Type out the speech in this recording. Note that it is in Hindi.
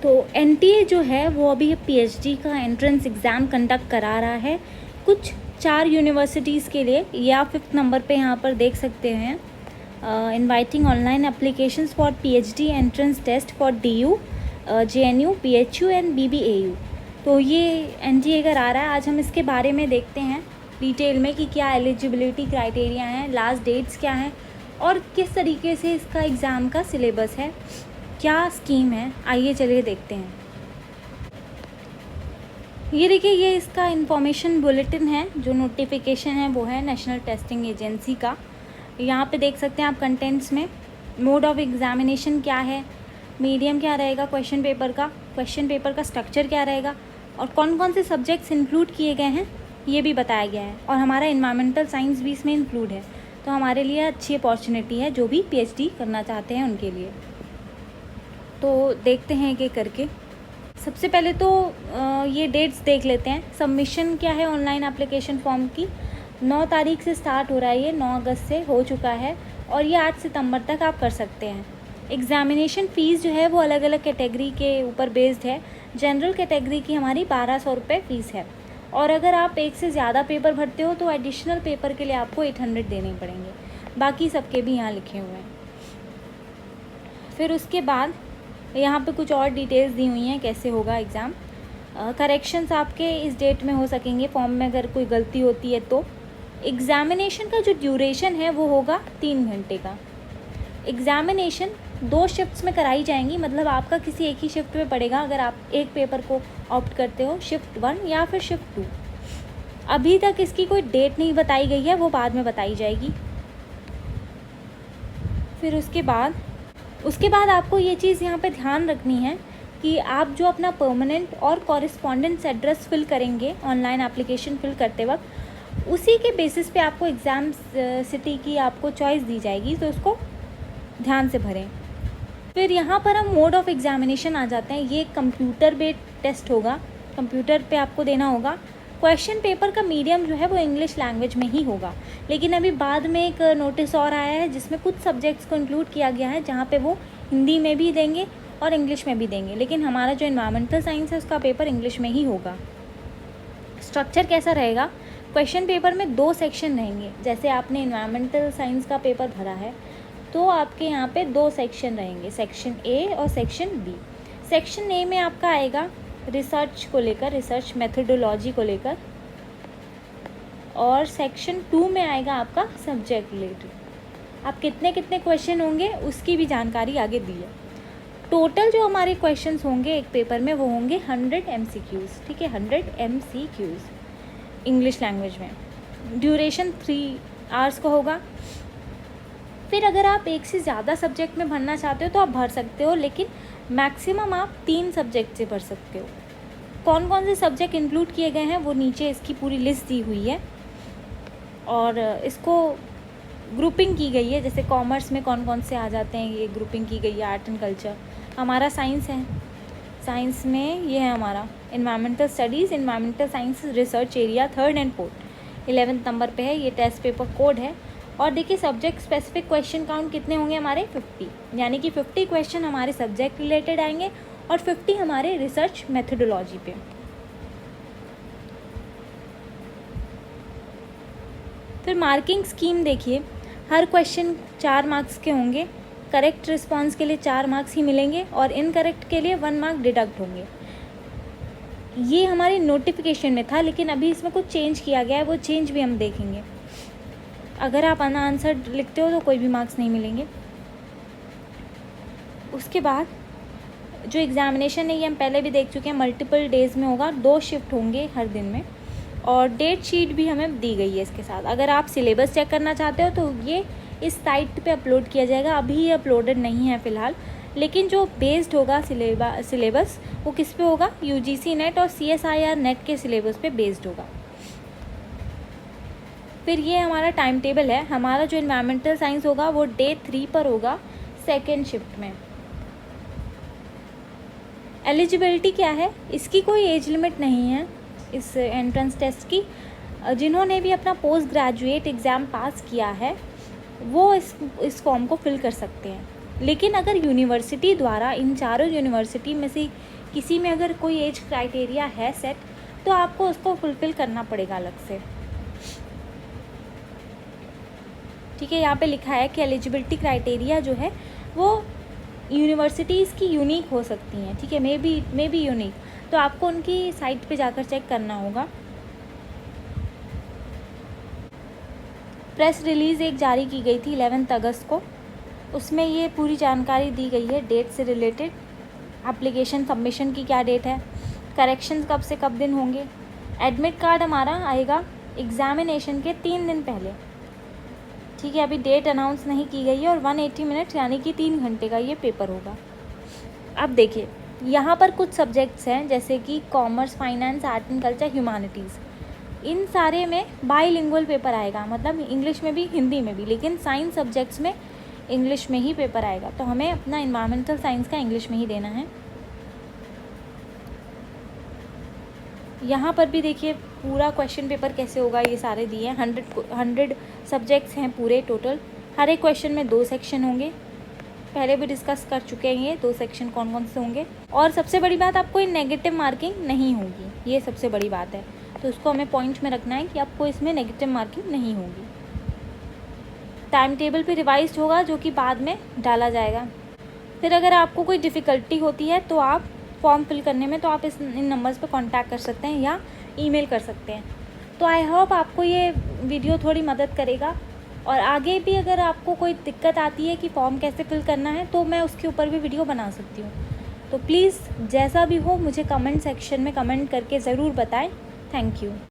तो एनटीए जो है वो अभी पीएचडी का एंट्रेंस एग्ज़ाम कंडक्ट करा रहा है कुछ 4 यूनिवर्सिटीज़ के लिए। ये आप 5th नंबर पे यहाँ पर देख सकते हैं, inviting online applications for PhD entrance test for DU, JNU, BHU and BBAU. तो ये एनटीए करा रहा है। आज हम इसके बारे में देखते हैं डिटेल में कि क्या एलिजिबिलिटी क्राइटेरिया हैं, लास्ट डेट्स क्या हैं और किस तरीके से इसका एग्ज़ाम का सिलेबस है, क्या स्कीम है। आइए चलिए देखते हैं। ये देखिए, ये इसका इंफॉर्मेशन बुलेटिन है। जो नोटिफिकेशन है वो है नेशनल टेस्टिंग एजेंसी का। यहाँ पे देख सकते हैं आप कंटेंट्स में मोड ऑफ एग्जामिनेशन क्या है, मीडियम क्या रहेगा क्वेश्चन पेपर का स्ट्रक्चर क्या रहेगा और कौन कौन से सब्जेक्ट्स इंक्लूड किए गए हैं ये भी बताया गया है। और हमारा एनवायरमेंटल साइंस भी इसमें इंक्लूड है। तो हमारे लिए अच्छी अपॉर्चुनिटी है जो भी पीएचडी करना चाहते हैं उनके लिए। तो देखते हैं एक एक करके। सबसे पहले तो ये डेट्स देख लेते हैं। सबमिशन क्या है ऑनलाइन एप्लीकेशन फॉर्म की, 9 तारीख से स्टार्ट हो रहा है। ये 9 अगस्त से हो चुका है और ये 8 सितंबर तक आप कर सकते हैं। एग्ज़ामिनेशन फ़ीस जो है वो अलग अलग कैटेगरी के ऊपर बेस्ड है। जनरल कैटेगरी की हमारी 1200 रुपये फ़ीस है और अगर आप एक से ज़्यादा पेपर भरते हो तो एडिशनल पेपर के लिए आपको 800 देने पड़ेंगे। बाकी सबके भी यहाँ लिखे हुए हैं। फिर उसके बाद यहाँ पे कुछ और डिटेल्स दी हुई हैं कैसे होगा एग्ज़ाम। करेक्शंस आपके इस डेट में हो सकेंगे फॉर्म में अगर कोई गलती होती है तो। एग्ज़ामिनेशन का जो ड्यूरेशन है वो होगा 3 घंटे का। एग्ज़ामिनेशन 2 शिफ्ट्स में कराई जाएंगी, मतलब आपका किसी एक ही शिफ्ट में पड़ेगा अगर आप एक पेपर को ऑप्ट करते हो, शिफ्ट 1 या फिर शिफ्ट 2। अभी तक इसकी कोई डेट नहीं बताई गई है, वो बाद में बताई जाएगी। फिर उसके बाद आपको ये चीज़ यहाँ पे ध्यान रखनी है कि आप जो अपना परमानेंट और कॉरेस्पॉन्डेंस एड्रेस फिल करेंगे ऑनलाइन एप्लीकेशन फिल करते वक्त, उसी के बेसिस पे आपको एग्ज़ाम सिटी की आपको चॉइस दी जाएगी, तो उसको ध्यान से भरें। फिर यहाँ पर हम मोड ऑफ एग्ज़ामिनेशन आ जाते हैं। ये कंप्यूटर बेस्ड टेस्ट होगा, कंप्यूटर पे आपको देना होगा। क्वेश्चन पेपर का मीडियम जो है वो इंग्लिश लैंग्वेज में ही होगा, लेकिन अभी बाद में एक नोटिस और आया है जिसमें कुछ सब्जेक्ट्स को इंक्लूड किया गया है जहाँ पे वो हिंदी में भी देंगे और इंग्लिश में भी देंगे, लेकिन हमारा जो एनवायरमेंटल साइंस है उसका पेपर इंग्लिश में ही होगा। स्ट्रक्चर कैसा रहेगा, क्वेश्चन पेपर में 2 सेक्शन रहेंगे। जैसे आपने एनवायरमेंटल साइंस का पेपर भरा है तो आपके यहाँ पे 2 सेक्शन रहेंगे, सेक्शन ए और सेक्शन बी। सेक्शन ए में आपका आएगा रिसर्च को लेकर, रिसर्च मेथोडोलॉजी को लेकर, और सेक्शन 2 में आएगा आपका सब्जेक्ट रिलेटेड। आप कितने क्वेश्चन होंगे उसकी भी जानकारी आगे दी है। टोटल जो हमारे क्वेश्चंस होंगे एक पेपर में वो होंगे 100 MCQs, ठीक है, 100 MCQs इंग्लिश लैंग्वेज में। ड्यूरेशन 3 आवर्स का होगा। फिर अगर आप एक से ज़्यादा सब्जेक्ट में भरना चाहते हो तो आप भर सकते हो, लेकिन मैक्सिमम आप 3 सब्जेक्ट से भर सकते हो। कौन कौन से सब्जेक्ट इंक्लूड किए गए हैं वो नीचे इसकी पूरी लिस्ट दी हुई है और इसको ग्रुपिंग की गई है। जैसे कॉमर्स में कौन कौन से आ जाते हैं, ये ग्रुपिंग की गई है। आर्ट एंड कल्चर हमारा साइंस है, साइंस में ये है हमारा environmental studies, environmental science research area 3rd and 4th 11th number पे है। ये टेस्ट पेपर कोड है। और देखिए सब्जेक्ट स्पेसिफिक क्वेश्चन काउंट कितने होंगे हमारे 50, यानी कि 50 क्वेश्चन हमारे सब्जेक्ट रिलेटेड आएंगे और 50 हमारे रिसर्च मेथोडोलॉजी पे। फिर मार्किंग स्कीम देखिए, हर क्वेश्चन 4 मार्क्स के होंगे। करेक्ट रिस्पांस के लिए 4 मार्क्स ही मिलेंगे और इनकरेक्ट के लिए 1 मार्क डिडक्ट होंगे। ये हमारे नोटिफिकेशन में था, लेकिन अभी इसमें कुछ चेंज किया गया है, वो चेंज भी हम देखेंगे। अगर आप अनआंसर्ड लिखते हो तो कोई भी मार्क्स नहीं मिलेंगे। उसके बाद जो एग्ज़ामिनेशन है ये हम पहले भी देख चुके हैं, मल्टीपल डेज़ में होगा, 2 शिफ्ट होंगे हर दिन में और डेट शीट भी हमें दी गई है इसके साथ। अगर आप सिलेबस चेक करना चाहते हो तो ये इस साइट पे अपलोड किया जाएगा। अभी ये अपलोडेड नहीं है फ़िलहाल, लेकिन जो बेस्ड होगा सिलेबस वो किस पे होगा, UGC नेट और CSIR नेट के सिलेबस पे बेस्ड होगा। फिर ये हमारा टाइम टेबल है। हमारा जो एनवायरमेंटल साइंस होगा वो डे 3 पर होगा, 2nd शिफ्ट में। एलिजिबिलिटी क्या है, इसकी कोई एज लिमिट नहीं है इस एंट्रेंस टेस्ट की। जिन्होंने भी अपना पोस्ट ग्रेजुएट एग्ज़ाम पास किया है वो इस फॉर्म को फिल कर सकते हैं। लेकिन अगर यूनिवर्सिटी द्वारा इन चारों यूनिवर्सिटी में से किसी में अगर कोई एज क्राइटेरिया है सेट, तो आपको उसको फुलफ़िल करना पड़ेगा अलग से। ठीक है, यहाँ पे लिखा है कि एलिजिबिलिटी क्राइटेरिया जो है वो यूनिवर्सिटीज़ की यूनिक हो सकती हैं। ठीक है, मे बी यूनिक, तो आपको उनकी साइट पे जाकर चेक करना होगा। प्रेस रिलीज़ एक जारी की गई थी 11 अगस्त को, उसमें ये पूरी जानकारी दी गई है डेट से रिलेटेड। एप्लीकेशन सबमिशन की क्या डेट है, करेक्शंस कब से कब दिन होंगे, एडमिट कार्ड हमारा आएगा एग्ज़ामिनेशन के 3 दिन पहले। ठीक है, अभी डेट अनाउंस नहीं की गई है और 180 मिनट यानी कि 3 घंटे का ये पेपर होगा। अब देखिए यहाँ पर कुछ सब्जेक्ट्स हैं जैसे कि commerce, finance, art and culture, humanities, इन सारे में बाईलिंगुअल पेपर आएगा, मतलब इंग्लिश में भी हिंदी में भी, लेकिन साइंस सब्जेक्ट्स में इंग्लिश में ही पेपर आएगा। तो हमें अपना एनवायरमेंटल साइंस का इंग्लिश में ही देना है। यहाँ पर भी देखिए पूरा क्वेश्चन पेपर कैसे होगा, ये सारे दिए हैं। 100 सब्जेक्ट्स हैं पूरे टोटल। हर एक क्वेश्चन में 2 सेक्शन होंगे, पहले भी डिस्कस कर चुके हैं ये 2 सेक्शन कौन कौन से होंगे। और सबसे बड़ी बात, आपको नेगेटिव मार्किंग नहीं होगी, ये सबसे बड़ी बात है, तो उसको हमें पॉइंट में रखना है कि आपको इसमें नेगेटिव मार्किंग नहीं होगी। टाइम टेबल भी रिवाइज होगा जो कि बाद में डाला जाएगा। फिर अगर आपको कोई डिफ़िकल्टी होती है तो आप फॉर्म फिल करने में, तो आप इन नंबर्स पे कांटेक्ट कर सकते हैं या ईमेल कर सकते हैं। तो आई होप आपको ये वीडियो थोड़ी मदद करेगा, और आगे भी अगर आपको कोई दिक्कत आती है कि फॉर्म कैसे फिल करना है तो मैं उसके ऊपर भी वीडियो बना सकती हूँ। तो प्लीज़ जैसा भी हो मुझे कमेंट सेक्शन में कमेंट करके ज़रूर बताएं। Thank you.